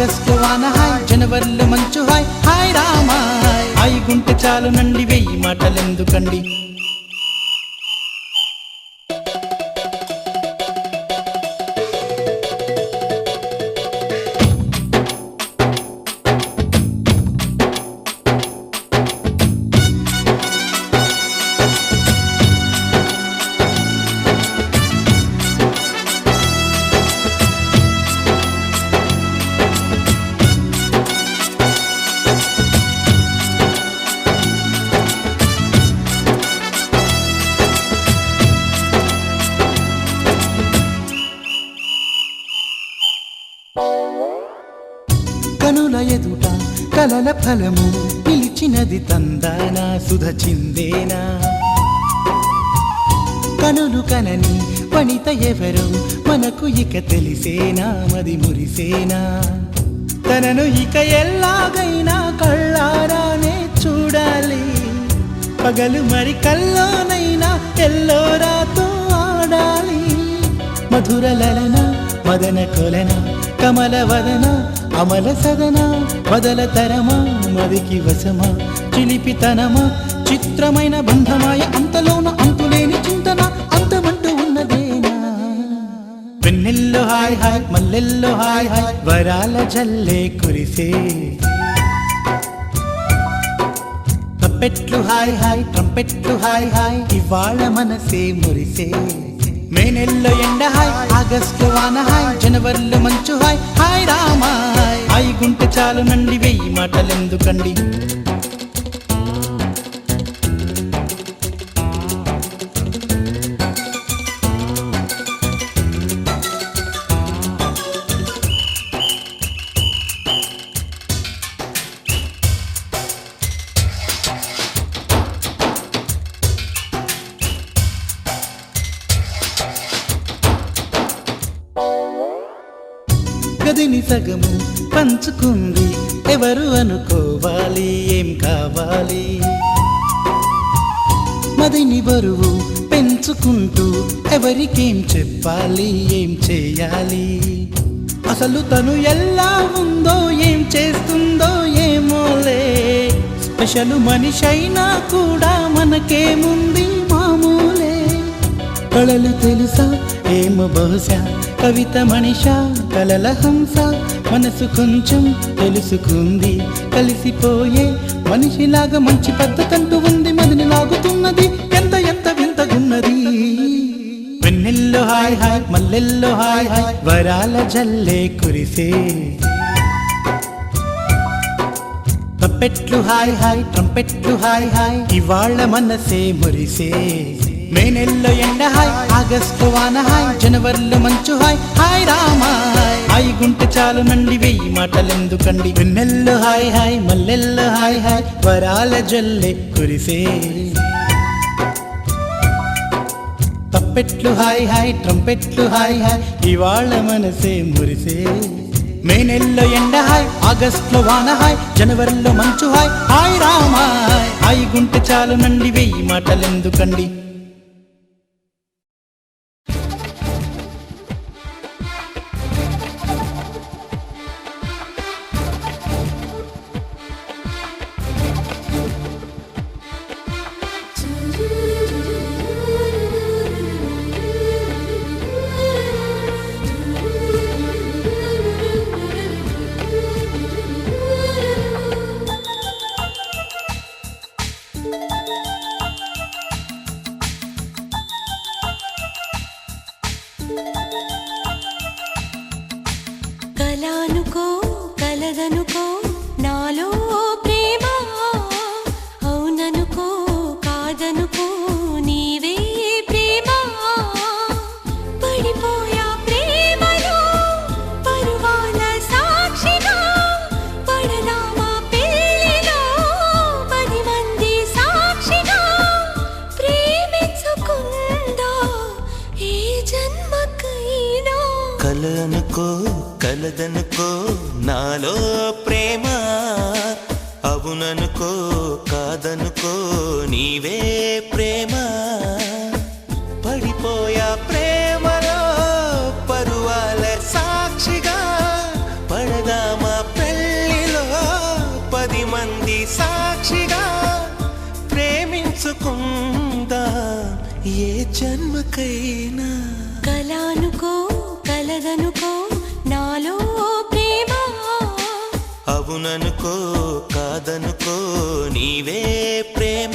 August వాన hi జనవరిలో మంచు హాయ్ హాయ్ రామా హాయ్ గుంటె చాలు నండి వెయ్యి మాటలెందుకండి. కనుల ఎదుట కలల ఫలము పిలిచినది తందానా సుధ చిందేనా. కనులు కనని వనిత ఎవరు మనకు ఇక తెలిసేనా మది మురిసేనా. తనను ఇక ఎల్లాగైనా కళ్ళారానే చూడాలి పగలు మరి కల్లోనైనా ఎల్లోరాతో ఆడాలి. మధుర లలన మదన కొలన కమల వదన అమల సదన వదల తరమా మదికి వశమా చిలిపితనమా చిత్రమైన బంధమాయ అంతలోన అంతులేని చింతన అంతమంటూ ఉన్నదేనా. వెన్నెల్లో హాయ్ హాయ్ మల్లెల్లో హాయ్ హాయ్ వరాల జల్లే కురిసే. తప్పెట్లు హాయ్ హాయ్ ట్రంపెట్లు హాయ్ హాయ్ ఇవాళ మనసే మురిసే. మే నెలలో ఎండ హాయ్ ఆగస్టు వాన హాయ్ జనవరిలో మంచు హాయ్ హాయ్ రామా హాయ్ గుంటె చాలు నండి వెయ్యి మాటలెందుకండి. గదిని సగము పంచుకుంది ఎవరు అనుకోవాలి ఏం కావాలి. మదిని బరువు పెంచుకుంటూ ఎవరికేం చెప్పాలి ఏం చేయాలి. అసలు తను ఎలా ఉందో ఏం చేస్తుందో ఏమోలే. స్పెషల్ మనిషైనా కూడా మనకేముంది మామూలే. కళలు తెలుసా ఏమో బహుశా కవిత మనిషా కలల హంస మనసు కొంచెం తెలుసుకుంది కలిసిపోయే మనిషిలాగా మంచి పద్ధతంటూ ఉంది మదిని లాగుతున్నది ఎంత ఎంత వింతగున్నది. వెన్నెల్లో హాయ్ హాయ్ మల్లెల్లో హాయ్ హాయ్ వరాల జల్లే కురిసే. తప్పెట్లు హాయ్ హాయ్ ట్రంపెట్లు హాయ్ హాయ్ ఇవాళ మనసే మురిసే. మే నెలలో ఎండ హాయ్ ఆగస్టు వాన హాయ్ జనవరిలో మంచు హాయ్ హాయ్ రామా హాయ్ గుంటె చాలు నండి వెయ్యి మాటలెందుకండి. వెన్నెల్లో హాయ్ హాయ్ మల్లెల్లో హాయ్ హాయ్ వరాల జల్లే కురిసే. తప్పెట్లు హాయ్ హాయ్ ట్రంపెట్లు హాయ్ హాయ్ ఇవాళ మనసే మురిసే. మే నెలలో ఎండ హాయ్ ఆగస్టులో వాన హాయ్ జనవరిలో మంచు హాయ్ హాయ్ రామా హాయ్ గుంటె చాలు నండి వెయ్యి మాటలెందుకండి. కలనుకో కలదనుకో నాలో ప్రేమ అవుననుకో కాదనుకో నీవే ప్రేమ. పడిపోయా ప్రేమలో పరువాల సాక్షిగా పడదామా పెళ్ళిలో 10 మంది సాక్షిగా ప్రేమించుకుందా ఏ జన్మకైనా. కలనుకో కలదనుకో నాలో ప్రేమ అవుననుకో కాదనుకో నీవే ప్రేమ. పడిపోయా ప్రేమలో పరువాల సాక్షిగా పడదామా జన్మకైనా కలనుకో కలదనుకో నాలో ప్రేమ అవుననుకో కాదనుకో నీవే ప్రేమ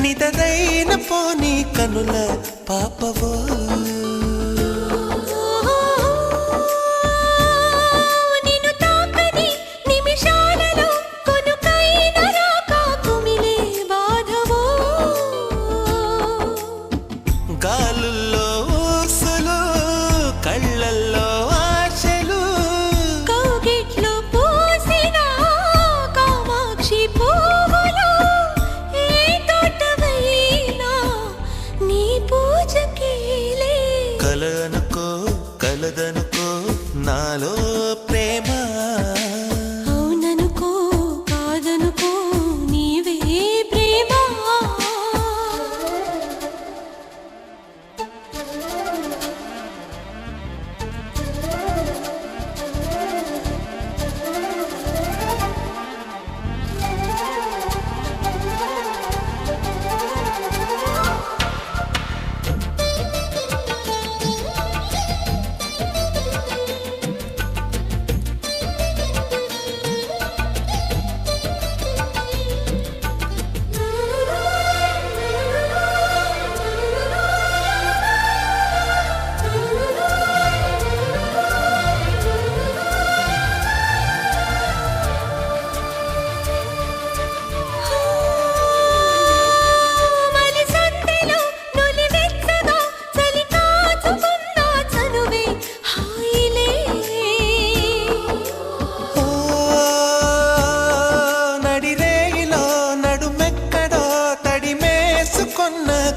నిదరైన పోనీ కనుల పాపవో నిన్ను తాకని నిమిషాలలో కొనుకైన రాక కుమిలే బాధవో గాలుల్లో ఊసులు కళ్ళల్లో ఆశలు కౌగిట్లో పూసిన కామాక్షి పువ్వులు కలనుకో కలదనుకో నాలో ప్రేమ అవుననుకో కాదనుకో నీవే ప్రేమ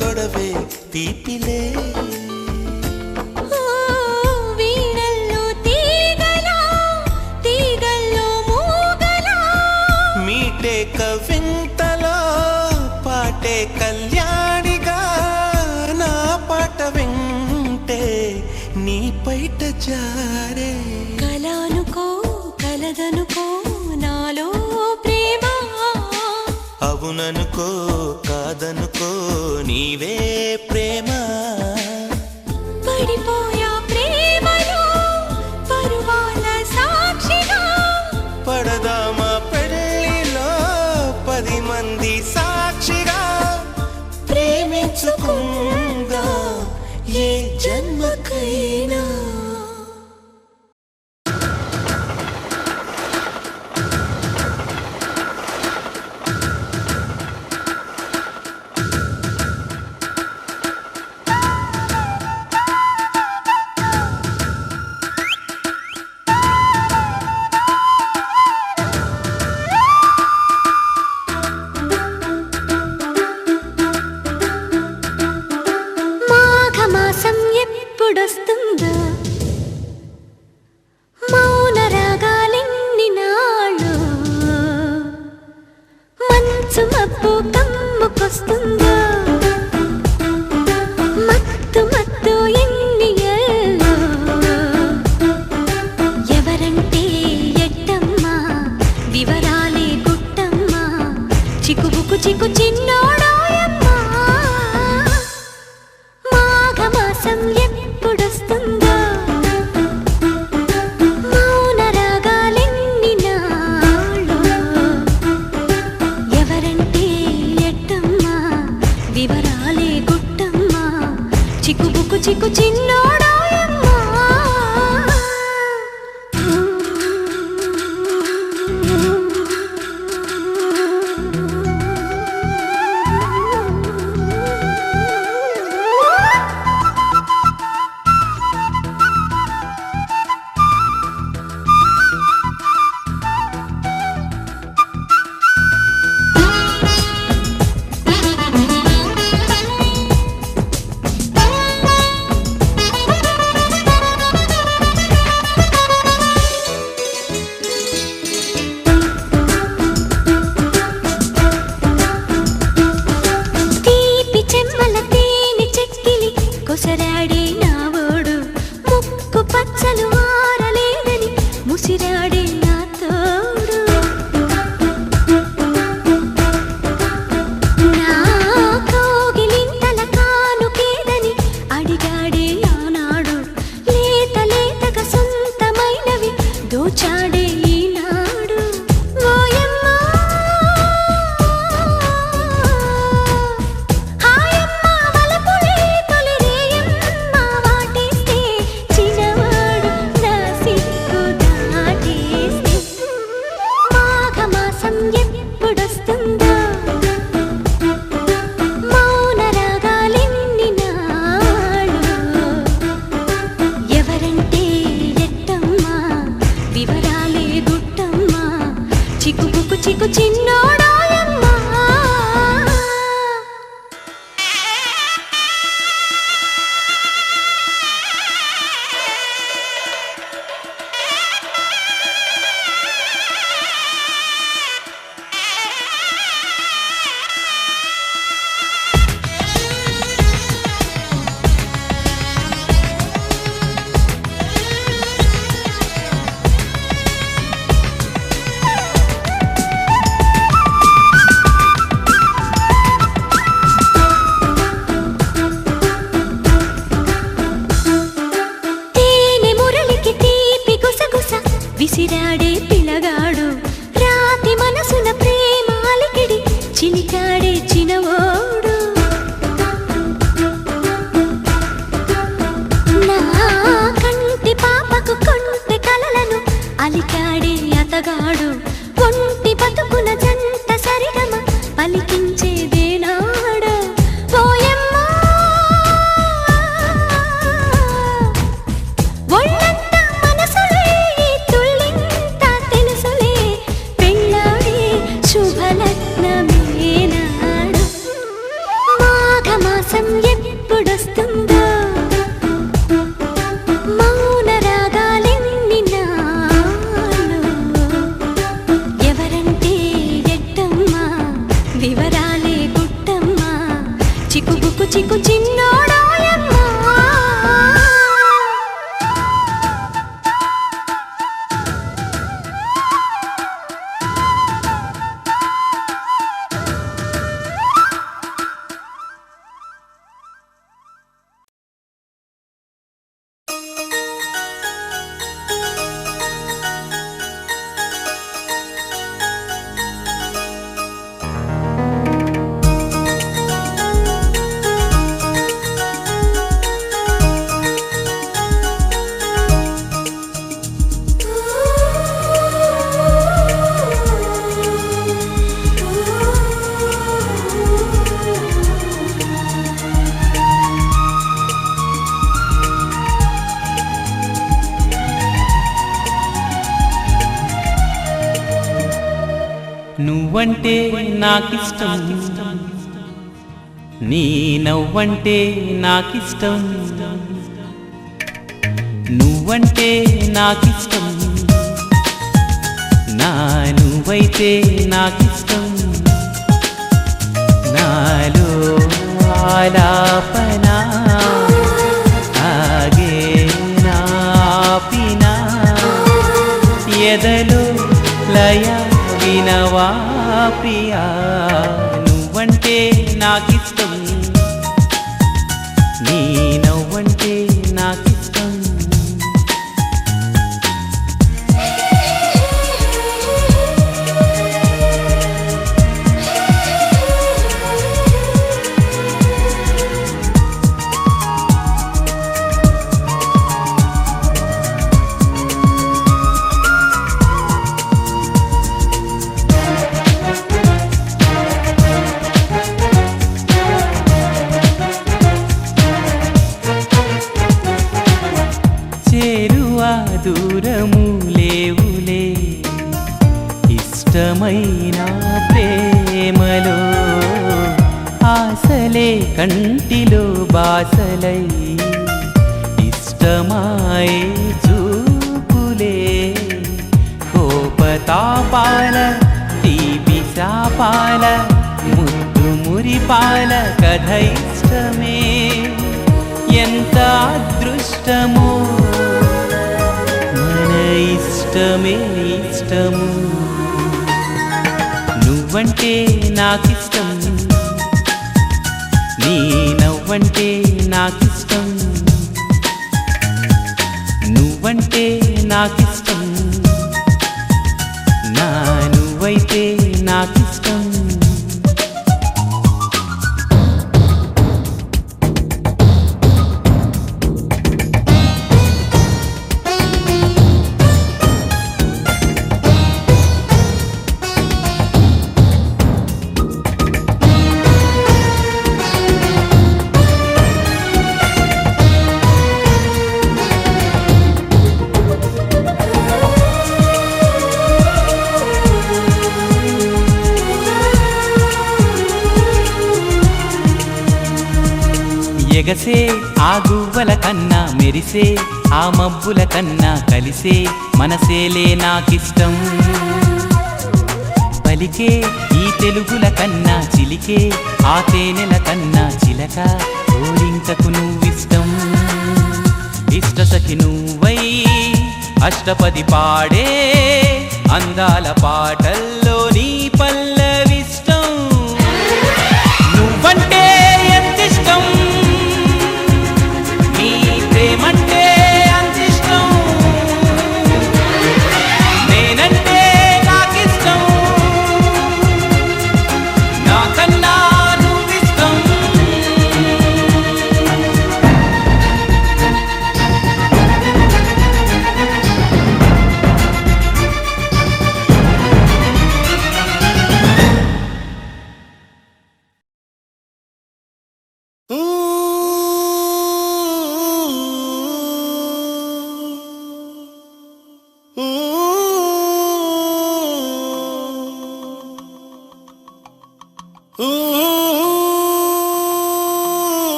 గొడవే తీపిలే వీణల్లో తీగలా తీగల్లో మూగలా మీటే కవింతలో పాటే కళ్యాణిగా నా పాట వింటే నీ పైట జారే కలనుకో కలదనుకో నాలో ప్రేమ అవుననుకో కాదనుకో నీవే ప్రేమ పడిపోయా ప్రేమలో పరువాల సాక్షిగా పడదామా పెళ్ళిలో 10 మంది సాక్షిగా ప్రేమించుకుందా ఏ జన్మకైనా మాఘమాసం ఎప్పుడొస్తుందో మౌన రాగాలెన్ని నాళ్ళు మంచు మబ్బు కమ్ముకొస్తుందో మత్తు మత్తు ఎన్ని ఏళ్ళు ఎవరంటే ఎట్టమ్మా వివరాలే గుట్టమ్మా చిక్కుబుకు చిక్కు చిన్నోడాయమ్మా మాఘమాసం ఎప్పుడొస్తుందో మౌన రాగాలెన్ని నాళ్ళు ఎవరంటే ఎట్టమ్మా ముసిరాడే నా తోడు నా కోగిలింతల కానుకేదని అడిగాడే ఆనాడు లేత లేతగా సొంతమైనవి దోచాడే ఈనాడు ఓయమ్మా హాయమ్మా వలపులే తొలిరేయమ్మా వాటేస్తే చిన్నవాడు నా సిగ్గు దాటేస్తే మాఘమాసం ఎప్పుడొస్తుందో మౌన రాగాలెన్ని నాడు ఎవరంటే ఎట్టమ్మా వివరాలే గుట్టమ్మా చిక్కుబుకు చిక్కు చిన్నోడాయమ్మా తేనె మురళికి తీపి గుసగుస విసిరాడే పిల్లగాడు రాతి మనసున ప్రేమ అలికిడి చిలికాడే చినవోడు నా కంటి పాపకు కొంటె కలలను అలికాడే అతగాడు కొంటి బతుకున జంట సరిగమ పలికించేదేనాడు ఓయమ్మా ఒళ్ళంతా మనసులే ఈ తుళ్ళింత తెలుసులే పెళ్ళాడే శుభలగ్నమేనాడు మాఘమాసం ఎప్పుడొస్తుందో మౌన రాగాలెన్ని నాలో ఎవరంటే ఎట్టమ్మా వివరాలే గుట్టమ్మా చిక్కుబుకు చిక్కు చిన్నోడాయమ్మా నువ్వంటే నాకిష్టం నీ నవ్వంటే నాకిష్టం నువ్వంటే నాకిష్టం నా నువ్వైతే నాకిష్టం నాలో ఆలాపనా ఆగే నాపినా ఎదలో లయ వినవా ప్రియా నువ్వంటే నాకిష్టం నీ నవ్వంటే నాకిష్టం దూరము లేవులే ఇష్టమైన ప్రేమలో ఆశలే కంటిలో బాసలై ఇష్టమాయే చూపులే కోపతాపాల తీపి శాపాల ముద్దు మురిపాల కథ ఇష్టమే ఎంత అదృష్టమో మన ఇష్టమే ఇష్టము నువ్వంటే నాకిష్టం నీ నవ్వంటే నాకిష్టం నువ్వంటే నాకిష్టం నా నువ్వైతే నాకిష్టం ఎగసే ఆ గువ్వల కన్నా మెరిసే ఆ మబ్బుల కన్నా కలిసే మనసేలే నాకిష్టం పలికే ఈ తెలుగుల కన్నా చిలికే ఆ తేనెల కన్నా చిలక ఓరింకకు నువ్విష్టం ఇష్ట సఖి నువ్వై అష్టపది పాడే అందాల పాటల్లో నీ పల్లవిష్టం నువ్వంటే ఎంతిష్టం నీ ప్రేమంటే అంతిష్టం నేనంటే నాకిష్టం నాకన్నా నువ్విష్టం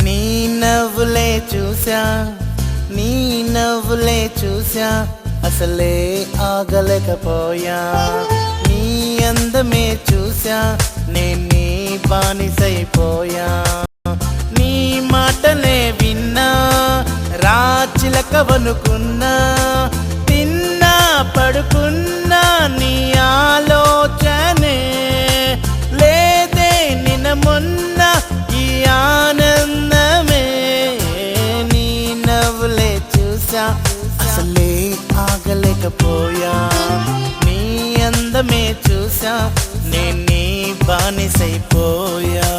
నీ నవ్వులే చూసా నీ నవ్వులే చూసా అసలే ఆగలేకపోయా నీ అందమే చూసా నేను నీ బానిసైపోయా నీ మాటలే విన్నా రాచిలకవనుకున్నా తిన్నా పడుకున్నా నీ ఆలోచనే లేదే నిన్న మొన్న ఈ ఆనందమే నీ నవ్వులే చూసా అసలే ఆగలేకపోయా నీ అందమే చూసా నేను నీ బానిసైపోయా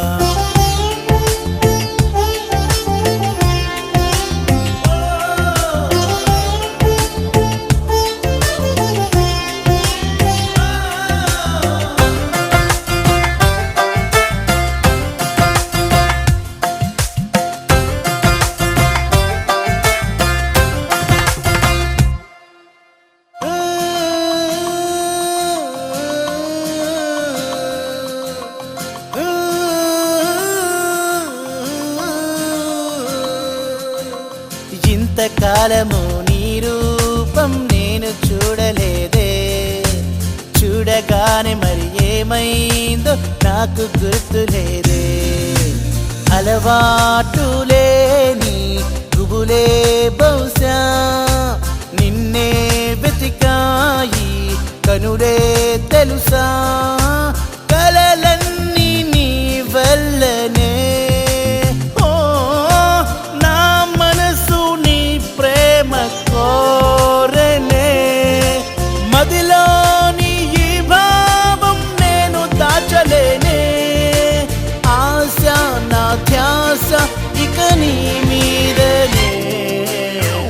ఇంతకాలము నీ రూపం నేను చూడలేదే చూడగానే మరి ఏమైందో నాకు గుర్తులేదే అలవాటులే నీ గుబులే బహుశా నిన్నే వెతికాయి కనులే తెలుసా కలలన్నీ నీ వల్లనే కోరనే మదిలోని ఈ భావం నేను దాచలేనే ఆశ నా ధ్యాస ఇక నీ మీదనే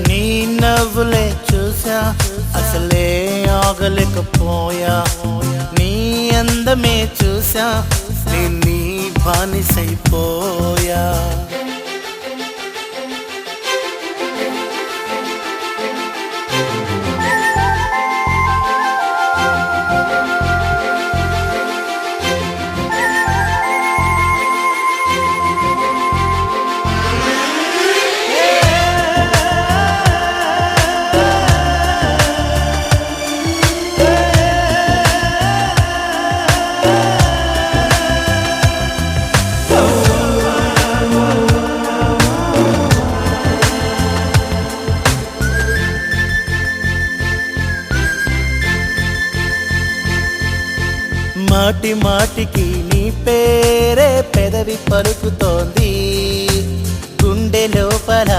నీ నవ్వులే చూసా అసలే ఆగలేకపోయా నీ అందమే చూసా నేను నీ బానిసైపోయా మాటి మాటికి నీ పేరే పెదవి పలుకుతోంది గుండె లోపల